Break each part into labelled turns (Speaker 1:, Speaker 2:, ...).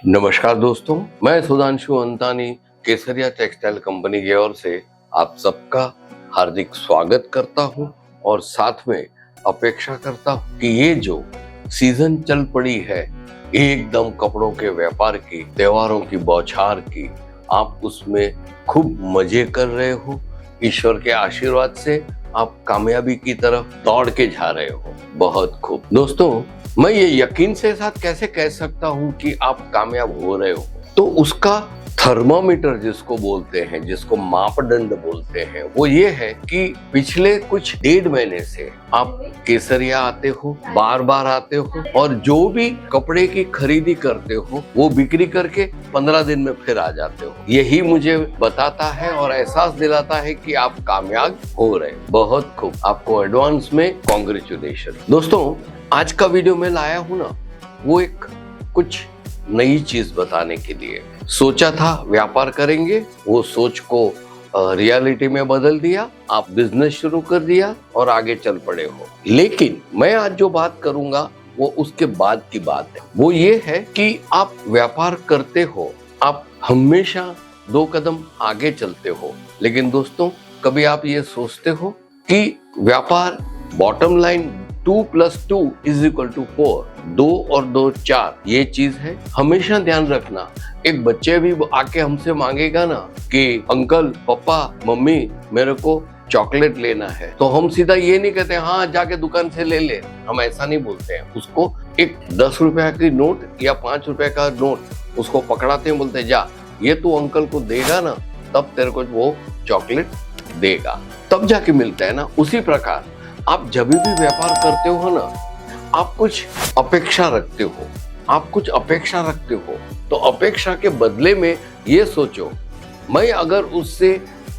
Speaker 1: नमस्कार दोस्तों, मैं सुधांशु अंतानी केसरिया टेक्सटाइल कंपनी की ओर से आप सबका हार्दिक स्वागत करता हूं और साथ में अपेक्षा करता हूं कि ये जो सीजन चल पड़ी है एकदम कपड़ों के व्यापार की, त्योहारों की बौछार की, आप उसमें खूब मजे कर रहे हो। ईश्वर के आशीर्वाद से आप कामयाबी की तरफ दौड़ के जा रहे हो। बहुत खूब दोस्तों, मैं ये यकीन से साथ कैसे कह सकता हूं कि आप कामयाब हो रहे हो, तो उसका थर्मामीटर जिसको बोलते हैं, जिसको मापदंड बोलते हैं, वो ये है कि पिछले कुछ 1.5 महीने से आप केसरिया आते हो, बार बार आते हो और जो भी कपड़े की खरीदी करते हो वो बिक्री करके 15 दिन में फिर आ जाते हो। यही मुझे बताता है और एहसास दिलाता है कि आप कामयाब हो रहे हो। बहुत खूब, आपको एडवांस में कॉन्ग्रेचुलेशन। दोस्तों, आज का वीडियो मैं लाया हूं ना, वो एक कुछ नई चीज बताने के लिए। सोचा था व्यापार करेंगे, वो सोच को रियलिटी में बदल दिया, आप बिजनेस शुरू कर दिया और आगे चल पड़े हो। लेकिन मैं आज जो बात करूंगा वो उसके बाद की बात है। वो ये है कि आप व्यापार करते हो, आप हमेशा 2 कदम आगे चलते हो। लेकिन दोस्तों, कभी आप ये सोचते हो कि व्यापार बॉटम लाइन 2 + 2 = 4, 2 और 2 4, ये चीज है। हमेशा ध्यान रखना, एक बच्चे भी आके हमसे मांगेगा ना कि अंकल, पापा, मम्मी, मेरे को चॉकलेट लेना है, तो हम सीधा ये नहीं कहते हाँ जाके दुकान से ले ले। हम ऐसा नहीं बोलते हैं। उसको एक 10 रुपया की नोट या 5 रुपए का नोट उसको पकड़ाते हैं, बोलते जा, ये तू अंकल को देगा ना तब तेरे को वो चॉकलेट देगा, तब जाके मिलता है ना। उसी प्रकार आप जब भी व्यापार करते हो ना, आप कुछ अपेक्षा रखते हो, तो अपेक्षा के बदले में ये सोचो, मैं अगर उससे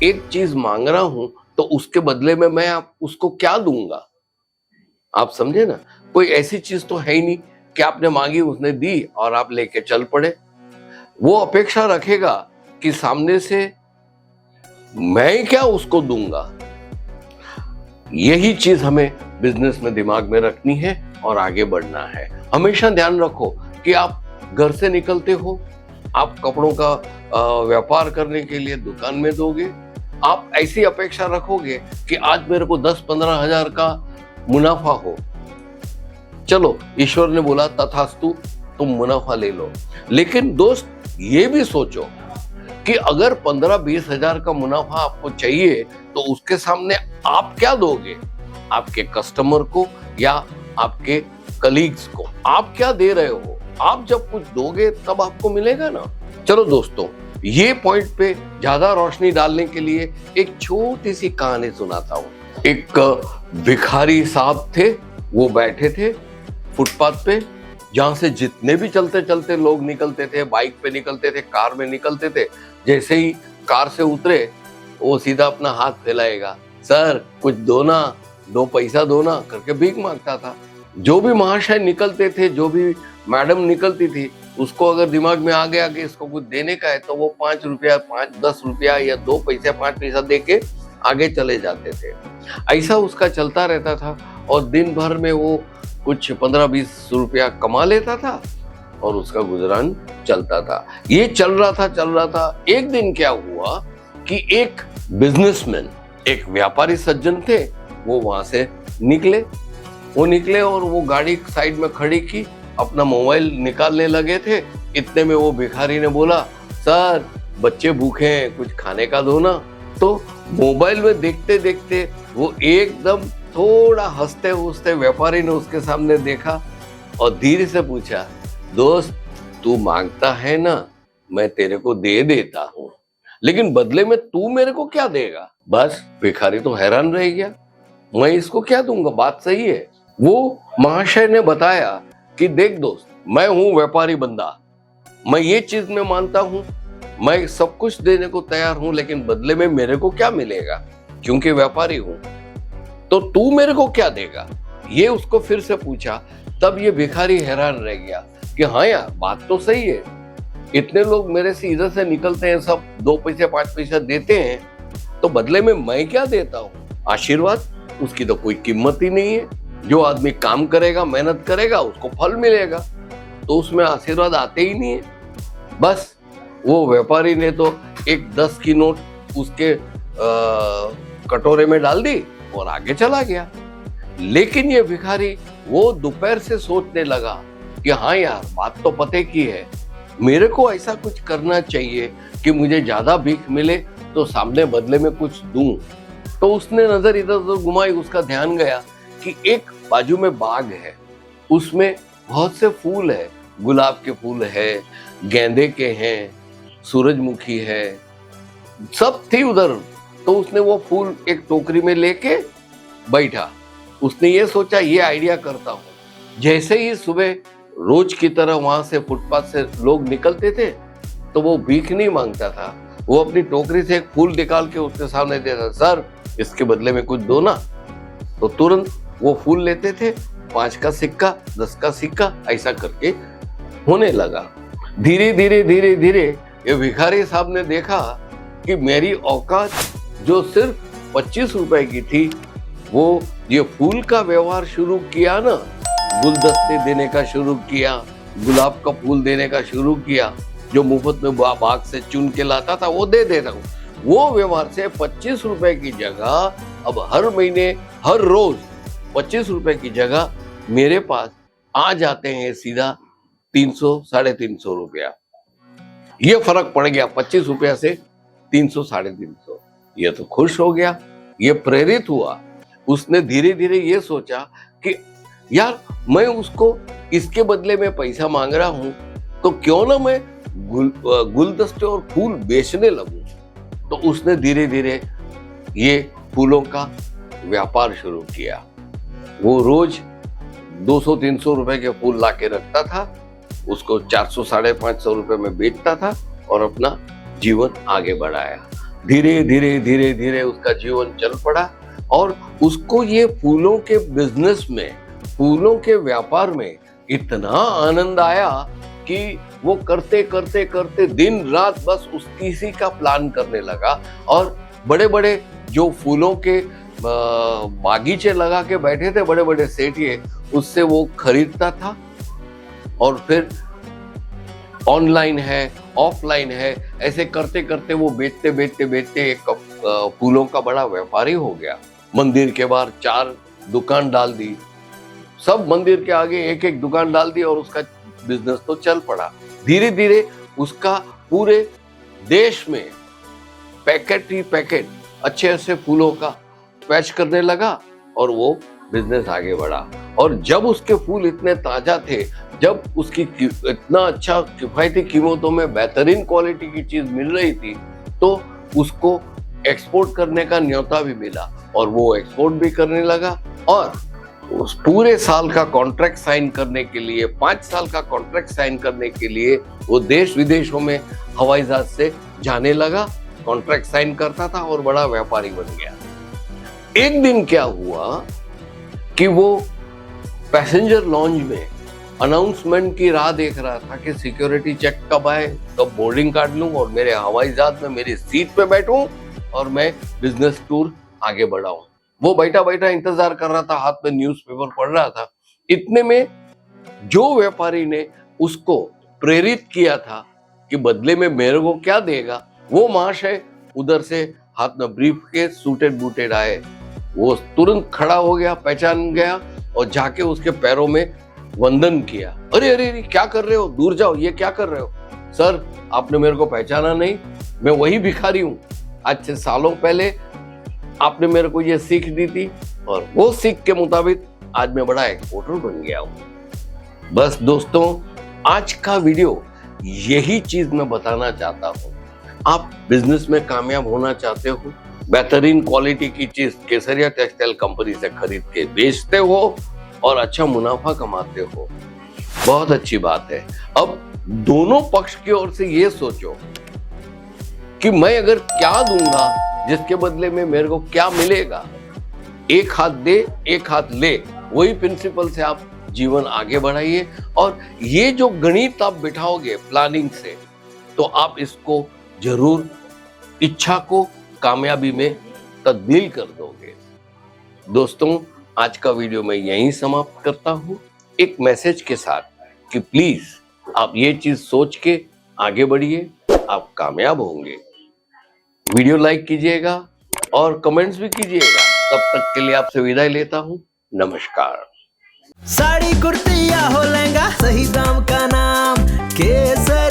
Speaker 1: एक चीज मांग रहा हूं तो उसके बदले में मैं आप उसको क्या दूंगा। आप समझे ना, कोई ऐसी चीज तो है ही नहीं कि आपने मांगी, उसने दी और आप लेके चल पड़े। वो अपेक्षा रखेगा कि सामने से मैं क्या उसको दूंगा। यही चीज हमें बिजनेस में दिमाग में रखनी है और आगे बढ़ना है। हमेशा ध्यान रखो कि आप घर से निकलते हो, आप कपड़ों का व्यापार करने के लिए दुकान में दोगे, आप ऐसी अपेक्षा रखोगे कि आज मेरे को 10-15 हजार का मुनाफा हो। चलो, ईश्वर ने बोला तथास्तु, तुम मुनाफा ले लो। लेकिन दोस्त, ये भी सोचो कि अगर 15-20 हजार का मुनाफा आपको चाहिए तो उसके सामने आप क्या दोगे, आपके कस्टमर को या आपके कलीग्स को। आप क्या दे रहे हो, आप जब कुछ दोगे तब आपको मिलेगा ना। चलो दोस्तों, ये पॉइंट पे ज्यादा रोशनी डालने के लिए एक छोटी सी कहानी सुनाता हूं। एक भिखारी साहब थे, वो बैठे थे फुटपाथ पे, जहां से जितने भी चलते चलते लोग निकलते थे, बाइक पे निकलते थे, कार में निकलते थे। जैसे ही कार से उतरे वो सीधा अपना हाथ फैलाएगा, सर कुछ दो ना, 2 पैसा दो ना करके भीख मांगता था। जो भी महाशय निकलते थे, जो भी मैडम निकलती थी, उसको अगर दिमाग में आ गया कि इसको कुछ देने का है तो वो 5 रुपया, 10 रुपया या 2 पैसे, 5 पैसा दे के आगे चले जाते थे। ऐसा उसका चलता रहता था और दिन भर में वो कुछ 15-20 रुपया कमा लेता था और उसका गुजरान चलता था। ये चल रहा था। एक दिन क्या हुआ कि एक बिजनेसमैन, एक व्यापारी सज्जन थे, वो वहां से निकले और वो गाड़ी साइड में खड़ी की, अपना मोबाइल निकालने लगे थे। इतने में वो भिखारी ने बोला, सर बच्चे भूखे हैं, कुछ खाने का दो ना। तो मोबाइल में देखते देखते वो एकदम थोड़ा हंसते व्यापारी ने उसके सामने देखा और धीरे से पूछा, दोस्त तू मांगता है ना, मैं तेरे को दे देता हूं, लेकिन बदले में तू मेरे को क्या देगा। बस भिखारी तो हैरान रह गया, मैं इसको क्या दूंगा, बात सही है। वो महाशय ने बताया कि देख दोस्त, मैं हूं व्यापारी बंदा, मैं ये चीज में मानता हूं, मैं सब कुछ देने को तैयार हूं, लेकिन बदले में मेरे को क्या मिलेगा, क्योंकि व्यापारी हूं। तो तू मेरे को क्या देगा, ये उसको फिर से पूछा। तब ये भिखारी हैरान रह गया कि हाँ यार, बात तो सही है, इतने लोग मेरे से इधर से निकलते हैं, सब 2 पैसे 5 पैसा देते हैं, तो बदले में मैं क्या देता हूँ, आशीर्वाद, उसकी तो कोई कीमत ही नहीं है। जो आदमी काम करेगा, मेहनत करेगा, उसको फल मिलेगा, तो उसमें आशीर्वाद आते ही नहीं है। बस वो व्यापारी ने तो एक 10 की नोट उसके कटोरे में डाल दी और आगे चला गया। लेकिन ये भिखारी वो दोपहर से सोचने लगा कि हाँ यार, बात तो पते की है, मेरे को ऐसा कुछ करना चाहिए कि मुझे ज्यादा भीख मिले तो सामने बदले में कुछ दूं। तो उसने नजर इधर उधर घुमाई, उसका ध्यान गया कि एक बाजू में बाग है, उसमें बहुत से फूल है, गुलाब के फूल है, गेंदे के हैं, सूरजमुखी है, सब थी उधर। तो उसने वो फूल एक टोकरी में लेके बैठा। उसने ये सोचा ये आइडिया करता हूँ। जैसे ही सुबह रोज की तरह वहां से फुटपाथ से लोग निकलते थे तो वो भीख नहीं मांगता था, वो अपनी टोकरी से एक फूल निकाल के उसके सामने देता, सर इसके बदले में कुछ दो ना। तो तुरंत वो फूल लेते थे, 5 का सिक्का, 10 का सिक्का, ऐसा करके होने लगा। धीरे धीरे धीरे धीरे ये भिखारी साहब ने देखा कि मेरी औकात जो सिर्फ 25 रुपए की थी, वो ये फूल का व्यवहार शुरू किया ना, गुलदस्ते देने का शुरू किया, गुलाब का फूल देने का शुरू किया, जो मुफ्त में बाग से चुन के लाता था वो दे देता हूँ। वो व्यवहार से 25 रुपए की जगह अब हर महीने हर रोज 25 रुपए की जगह मेरे पास आ जाते हैं सीधा 300 350 रुपया। ये फर्क पड़ गया 25 रुपया से 300 350। ये तो खुश हो गया, ये प्रेरित हुआ। उसने धीरे धीरे ये सोचा कि यार मैं उसको इसके बदले में पैसा मांग रहा हूं तो क्यों ना मैं गुलदस्ते और फूल बेचने लगूं। तो उसने धीरे धीरे ये फूलों का व्यापार शुरू किया। वो रोज 200-300 रुपए के फूल ला के रखता था, उसको 400-550 रुपए में बेचता था और अपना जीवन आगे बढ़ाया। धीरे धीरे धीरे धीरे उसका जीवन चल पड़ा और उसको ये फूलों के बिजनेस में, फूलों के व्यापार में इतना आनंद आया कि वो करते करते करते दिन रात बस इसी का प्लान करने लगा। और बड़े बड़े जो फूलों के बागीचे लगा के बैठे थे बड़े बड़े सेठिए, उससे वो खरीदता था और फिर ऑनलाइन है, ऑफलाइन है, ऐसे करते करते वो बेचते बेचते बेचते एक फूलों का बड़ा व्यापारी हो गया। मंदिर के बाहर 4 दुकान डाल दी, सब मंदिर के आगे एक एक दुकान डाल दी और उसका बिजनेस तो चल पड़ा। धीरे धीरे उसका पूरे देश में पैकेट ही पैकेट अच्छे अच्छे फूलों का पैच करने लगा और वो बिजनेस आगे बढ़ा। और जब उसके फूल इतने ताजा थे, जब उसकी इतना अच्छा किफायती कीमतों में बेहतरीन क्वालिटी की चीज मिल रही थी, तो उसको एक्सपोर्ट करने का न्योता भी मिला और वो एक्सपोर्ट भी करने लगा। और उस पूरे साल का कॉन्ट्रैक्ट साइन करने के लिए, 5 साल का कॉन्ट्रैक्ट साइन करने के लिए वो देश विदेशों में हवाई जहाज से जाने लगा, कॉन्ट्रैक्ट साइन करता था और बड़ा व्यापारी बन गया। एक दिन क्या हुआ कि वो पैसेंजर लॉन्ज में अनाउंसमेंट की राह देख रहा था कि सिक्योरिटी चेक कब आए, कब बोर्डिंग कार्ड लूं और मेरे हवाई जहाज में मेरी सीट पे बैठूं और मैं बिजनेस टूर आगे बढ़ाऊं। वो बैठा बैठा इंतजार कर रहा था, हाथ में न्यूज़पेपर पढ़ रहा था। इतने में जो व्यापारी ने उसको प्रेरित किया था कि बदले में मेरे को क्या देगा, वो महाशय उधर से हाथ में ब्रीफ के सूटेड बूटेड आए। वो तुरंत खड़ा हो गया, पहचान गया और जाके उसके पैरों में वंदन किया। अरे अरे अरे क्या कर रहे हो, दूर जाओ, ये क्या कर रहे हो? सर आपने मेरे को पहचाना नहीं, मैं वही भिखारी हूँ, आज से सालों पहले आपने मेरे को ये सीख दी थी और वो सीख के मुताबिक आज मैं बड़ा एक्सपोर्टर बन गया हूँ। बस दोस्तों, आज का वीडियो यही चीज मैं बताना चाहता हूँ। आप बिजनेस में कामयाब होना चाहते हो, बेहतरीन क्वालिटी की चीज केसरिया टेक्सटाइल कंपनी से खरीद के बेचते हो और अच्छा मुनाफा कमाते हो, बहुत अच्छी बात है। अब दोनों पक्ष की ओर से ये सोचो कि मैं अगर क्या दूंगा जिसके बदले में मेरे को क्या मिलेगा। एक हाथ दे एक हाथ ले, वही प्रिंसिपल से आप जीवन आगे बढ़ाइए। और ये जो गणित आप बिठाओगे प्लानिंग से, तो आप इसको जरूर इच्छा को कामयाबी में तब्दील कर दोगे। दोस्तों, आज का वीडियो मैं यहीं समाप्त करता हूं, एक मैसेज के साथ कि प्लीज आप ये चीज सोच के आगे बढ़िए, आप कामयाब होंगे। वीडियो लाइक कीजिएगा और कमेंट्स भी कीजिएगा। तब तक के लिए आपसे विदाई लेता हूं। नमस्कार।
Speaker 2: साड़ी कुर्ती या हो लहंगा, सही दाम का नाम केसर।